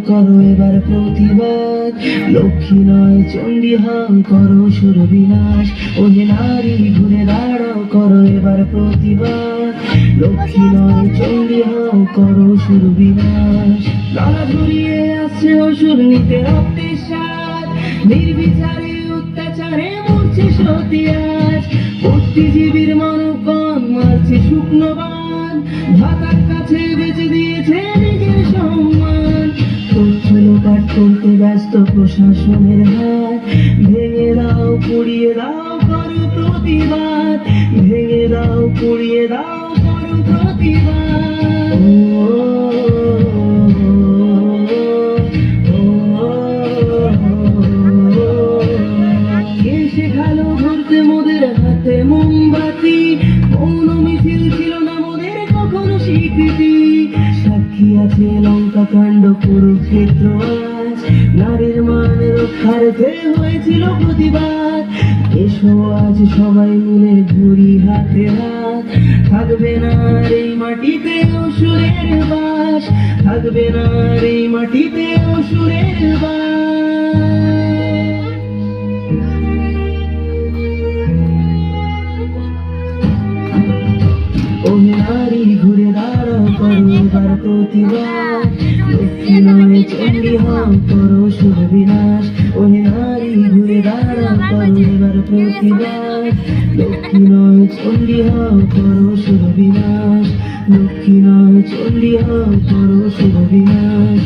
করো এবার প্রতিবাদ, লক্ষ্মী নয় চণ্ডী হও করো সুর বিনাশ। ওহে নারী ঘুরে দাঁড়াও করো এবার প্রতিবাদ, লক্ষ্মী নয় চণ্ডী হও করো সুর বিনাশ। গলা ঘুরিয়ে আসছে অসুর নিতে রক্তের স্বাদ, নির্বিচারে অত্যাচারে মরছে সতী আজ। বুদ্ধিজীবীর মানবগণ মারছে শুকনো বান, ভাতার কাছে বেঁচে দিয়েছে নিজের সম্মান। লোকাট করতে ব্যস্ত প্রশাসনের হাত, ভেঙে দাও পুড়িয়ে দাও করো প্রতিবাদ, ভেঙে দাও পুড়িয়ে দাও করো প্রতিবাদ। কে শেখালো ধরতে মোদের হাতে মোমবাতি, মৌন মিছিল ছিল না মোদের কখনো স্বীকৃতি। সাক্ষী আছে লঙ্কা কাণ্ড কুরুক্ষেত্র আজ, নারীর মান রক্ষার্থে হয়েছিল প্রতিবাদ। এসো আজ সবাই মিলে ধরি হাতে হাত, থাকবে না আর এই মাটিতে অসুরের বাস, থাকবে না আর এই মাটিতে অসুরের বাস। ওহে নারী ঘুরে দাঁড়াও করো এবার প্রতিবাদ, লক্ষ্মী নয় চণ্ডী হও করো সুর বিনাশ। ওহে নারী ঘুরে দাঁড়াও করো এবার প্রতিবাদ, লক্ষ্মী নয় চণ্ডী হও করো সুর বিনাশ, লক্ষ্মী নয় চণ্ডী হও করো সুর বিনাশ।